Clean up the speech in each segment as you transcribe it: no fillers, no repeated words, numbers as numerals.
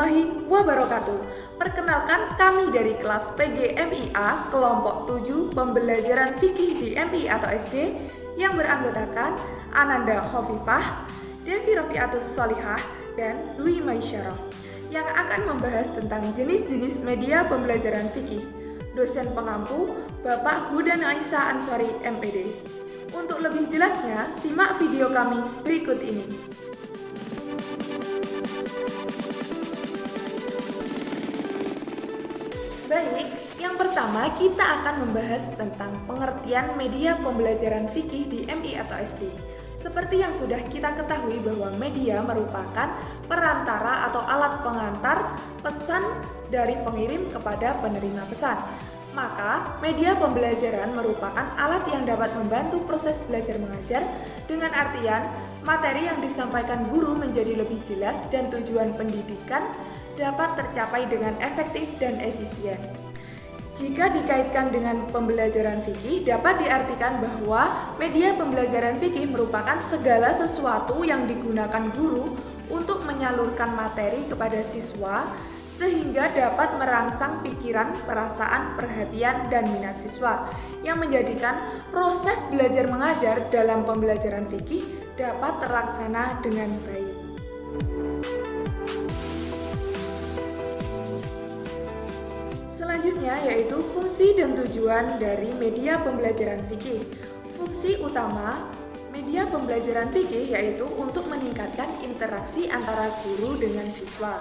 warahmatullahi wabarakatuh. Perkenalkan, kami dari kelas PGMIA kelompok 7 pembelajaran fikih di MI atau SD yang beranggotakan Ananda Khofifah, Devi Rofiatus Solihah, dan Dwi Maisyarah yang akan membahas tentang jenis-jenis media pembelajaran fikih. Dosen pengampu Bapak Hudan Aisyah Ansori MPD. Untuk lebih jelasnya, simak video kami berikut ini. Baik, yang pertama kita akan membahas tentang pengertian media pembelajaran fikih di MI atau SD. Seperti yang sudah kita ketahui bahwa media merupakan perantara atau alat pengantar pesan dari pengirim kepada penerima pesan. Maka, media pembelajaran merupakan alat yang dapat membantu proses belajar mengajar dengan artian materi yang disampaikan guru menjadi lebih jelas dan tujuan pendidikan dapat tercapai dengan efektif dan efisien. Jika dikaitkan dengan pembelajaran fikih, dapat diartikan bahwa media pembelajaran fikih merupakan segala sesuatu yang digunakan guru untuk menyalurkan materi kepada siswa sehingga dapat merangsang pikiran, perasaan, perhatian, dan minat siswa yang menjadikan proses belajar mengajar dalam pembelajaran fikih dapat terlaksana dengan baik. Selanjutnya yaitu fungsi dan tujuan dari media pembelajaran fikih. Fungsi utama media pembelajaran fikih yaitu untuk meningkatkan interaksi antara guru dengan siswa.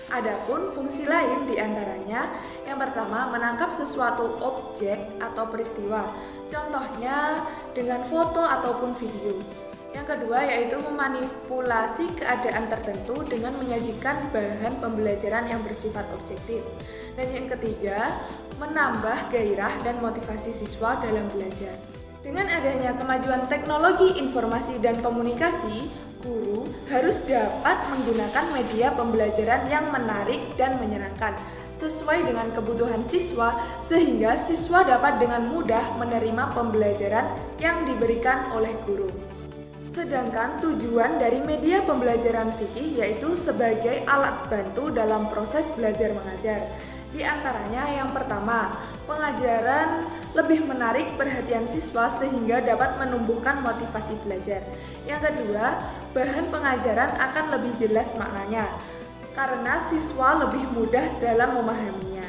Adapun fungsi lain diantaranya yang pertama menangkap sesuatu objek atau peristiwa, contohnya dengan foto ataupun video. Yang kedua yaitu memanipulasi keadaan tertentu dengan menyajikan bahan pembelajaran yang bersifat objektif. Dan yang ketiga, menambah gairah dan motivasi siswa dalam belajar. Dengan adanya kemajuan teknologi informasi dan komunikasi, guru harus dapat menggunakan media pembelajaran yang menarik dan menyenangkan sesuai dengan kebutuhan siswa sehingga siswa dapat dengan mudah menerima pembelajaran yang diberikan oleh guru. Sedangkan tujuan dari media pembelajaran fikih yaitu sebagai alat bantu dalam proses belajar mengajar. Di antaranya yang pertama, pengajaran lebih menarik perhatian siswa sehingga dapat menumbuhkan motivasi belajar. Yang kedua, bahan pengajaran akan lebih jelas maknanya karena siswa lebih mudah dalam memahaminya.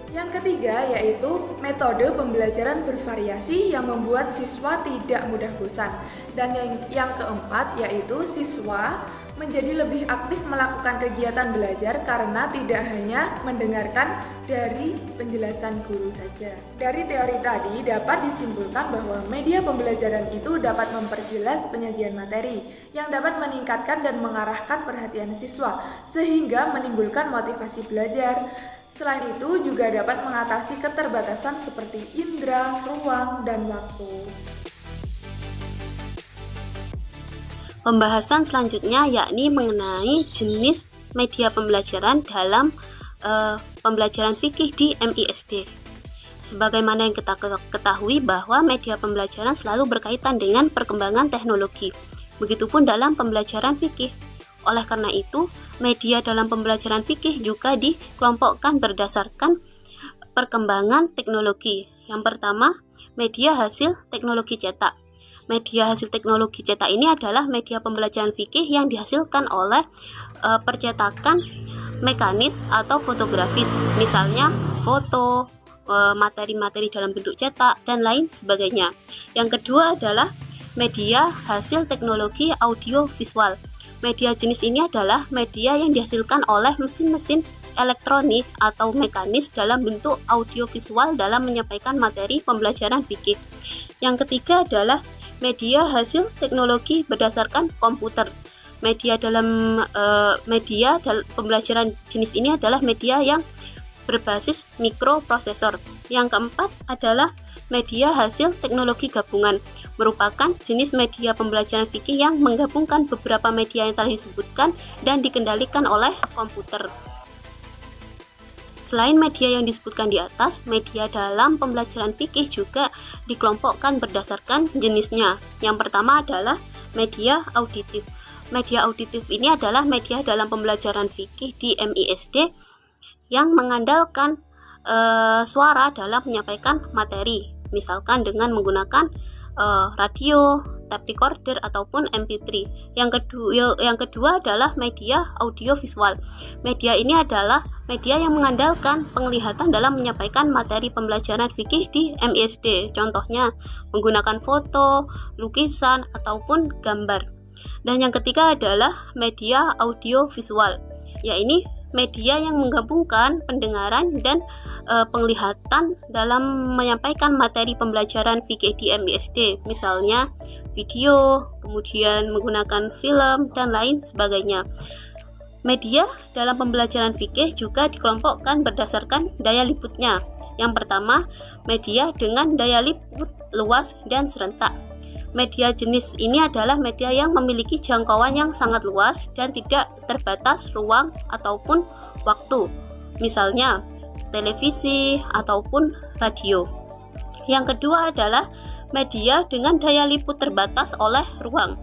Yang ketiga yaitu metode pembelajaran bervariasi yang membuat siswa tidak mudah bosan. Dan yang keempat yaitu siswa menjadi lebih aktif melakukan kegiatan belajar karena tidak hanya mendengarkan dari penjelasan guru saja. Dari teori tadi dapat disimpulkan bahwa media pembelajaran itu dapat memperjelas penyajian materi yang dapat meningkatkan dan mengarahkan perhatian siswa sehingga menimbulkan motivasi belajar. Selain itu juga dapat mengatasi keterbatasan seperti indera, ruang, dan waktu. Pembahasan selanjutnya yakni mengenai jenis media pembelajaran dalam pembelajaran fikih di MISD. Sebagaimana yang kita ketahui bahwa media pembelajaran selalu berkaitan dengan perkembangan teknologi. Begitupun dalam pembelajaran fikih. Oleh karena itu, media dalam pembelajaran fikih juga dikelompokkan berdasarkan perkembangan teknologi. Yang pertama, media hasil teknologi cetak. Media hasil teknologi cetak ini adalah media pembelajaran fikih yang dihasilkan oleh percetakan mekanis atau fotografis, misalnya foto, materi-materi dalam bentuk cetak, dan lain sebagainya. Yang kedua adalah media hasil teknologi audiovisual. Media jenis ini adalah media yang dihasilkan oleh mesin-mesin elektronik atau mekanis dalam bentuk audiovisual dalam menyampaikan materi pembelajaran fikih. Yang ketiga adalah media hasil teknologi berdasarkan komputer. Media pembelajaran jenis ini adalah media yang berbasis mikroprosesor. Yang keempat adalah media hasil teknologi gabungan, merupakan jenis media pembelajaran fikih yang menggabungkan beberapa media yang telah disebutkan dan dikendalikan oleh komputer. Selain media yang disebutkan di atas, media dalam pembelajaran fikih juga dikelompokkan berdasarkan jenisnya. Yang pertama adalah media auditif. media auditif ini adalah media dalam pembelajaran fikih di MISD yang mengandalkan suara dalam menyampaikan materi, misalkan dengan menggunakan radio, tape recorder ataupun MP3. Yang kedua adalah media audio visual. Media ini adalah media yang mengandalkan penglihatan dalam menyampaikan materi pembelajaran fikih di MISD. Contohnya menggunakan foto, lukisan ataupun gambar. Dan yang ketiga adalah media audio visual, yaitu media yang menggabungkan pendengaran dan penglihatan dalam menyampaikan materi pembelajaran fikih di MISD, misalnya video, kemudian menggunakan film dan lain sebagainya. Media dalam pembelajaran fikih juga dikelompokkan berdasarkan daya liputnya. Yang pertama, media dengan daya liput luas dan serentak. Media jenis ini adalah media yang memiliki jangkauan yang sangat luas dan tidak terbatas ruang ataupun waktu, misalnya televisi ataupun radio. Yang kedua adalah media dengan daya liput terbatas oleh ruang.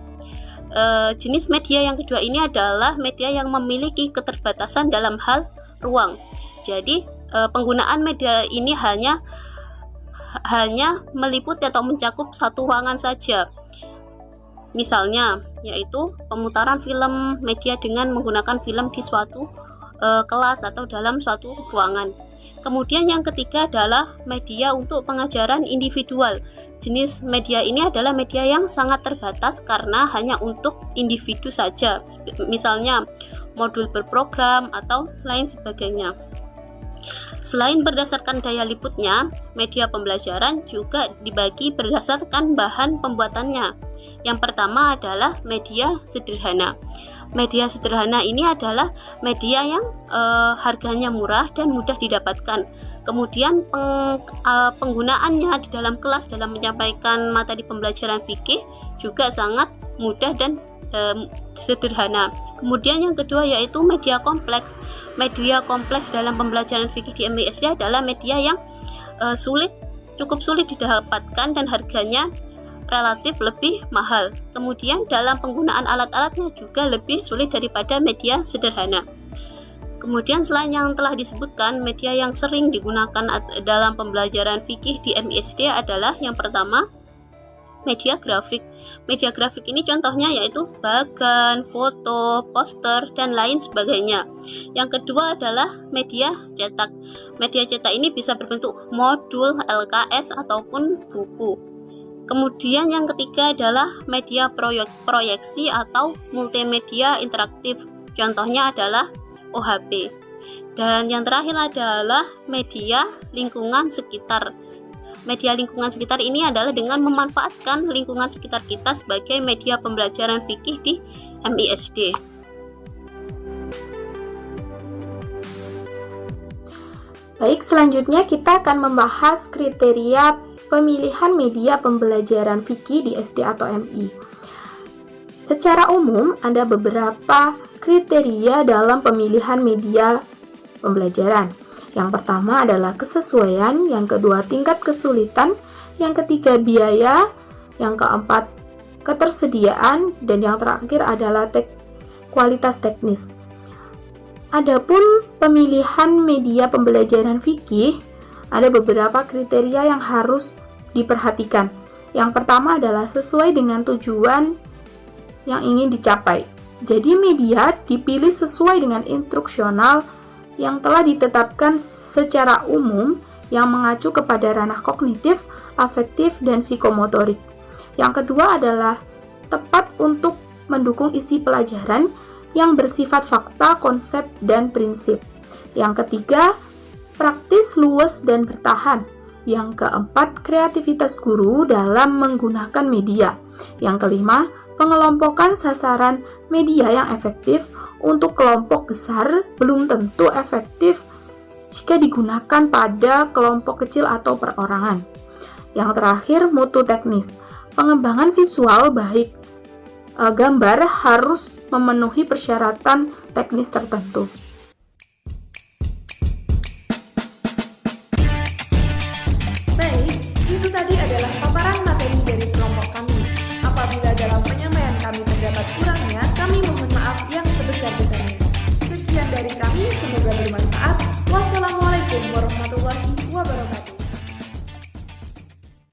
Jenis media yang kedua ini adalah media yang memiliki keterbatasan dalam hal ruang. Jadi penggunaan media ini hanya meliputi atau mencakup satu ruangan saja. Misalnya, yaitu pemutaran film media dengan menggunakan film di suatu kelas atau dalam suatu ruangan. Kemudian yang ketiga adalah media untuk pengajaran individual. Jenis media ini adalah media yang sangat terbatas karena hanya untuk individu saja. Misalnya, modul berprogram atau lain sebagainya. Selain berdasarkan daya liputnya, media pembelajaran juga dibagi berdasarkan bahan pembuatannya. Yang pertama adalah media sederhana. Media sederhana ini adalah media yang harganya murah dan mudah didapatkan. Kemudian penggunaannya di dalam kelas dalam menyampaikan materi pembelajaran fikih juga sangat mudah dan sederhana. Kemudian yang kedua yaitu media kompleks. Media kompleks dalam pembelajaran fikih di MISD adalah media yang cukup sulit didapatkan dan harganya relatif lebih mahal. Kemudian dalam penggunaan alat-alatnya juga lebih sulit daripada media sederhana. Kemudian selain yang telah disebutkan, media yang sering digunakan dalam pembelajaran fikih di MISD adalah yang pertama, media grafik. Media grafik ini contohnya yaitu bagan, foto, poster, dan lain sebagainya. Yang kedua adalah media cetak. Media cetak ini bisa berbentuk modul, LKS, ataupun buku. Kemudian yang ketiga adalah media proyeksi atau multimedia interaktif. Contohnya adalah OHP. Dan yang terakhir adalah media lingkungan sekitar. Media lingkungan sekitar ini adalah dengan memanfaatkan lingkungan sekitar kita sebagai media pembelajaran fikih di MISD. Baik, selanjutnya kita akan membahas kriteria pemilihan media pembelajaran fikih di SD atau MI. Secara umum, ada beberapa kriteria dalam pemilihan media pembelajaran. Yang pertama adalah kesesuaian, yang kedua tingkat kesulitan, yang ketiga biaya, yang keempat ketersediaan, dan yang terakhir adalah kualitas teknis. Adapun pemilihan media pembelajaran fikih, ada beberapa kriteria yang harus diperhatikan. Yang pertama adalah sesuai dengan tujuan yang ingin dicapai. Jadi media dipilih sesuai dengan instruksional yang telah ditetapkan secara umum yang mengacu kepada ranah kognitif, afektif, dan psikomotorik. Yang kedua adalah tepat untuk mendukung isi pelajaran yang bersifat fakta, konsep, dan prinsip. Yang ketiga, praktis, luas, dan bertahan. Yang keempat, kreativitas guru dalam menggunakan media. Yang kelima, pengelompokan sasaran media yang efektif. Untuk kelompok besar belum tentu efektif jika digunakan pada kelompok kecil atau perorangan. Yang terakhir, mutu teknis. Pengembangan visual baik gambar harus memenuhi persyaratan teknis tertentu. Baik, itu tadi adalah paparan materi dari kelompok kami. Apabila dalam penyampaian kami terdapat kurangnya, kami dari kami semoga bermanfaat. Wassalamualaikum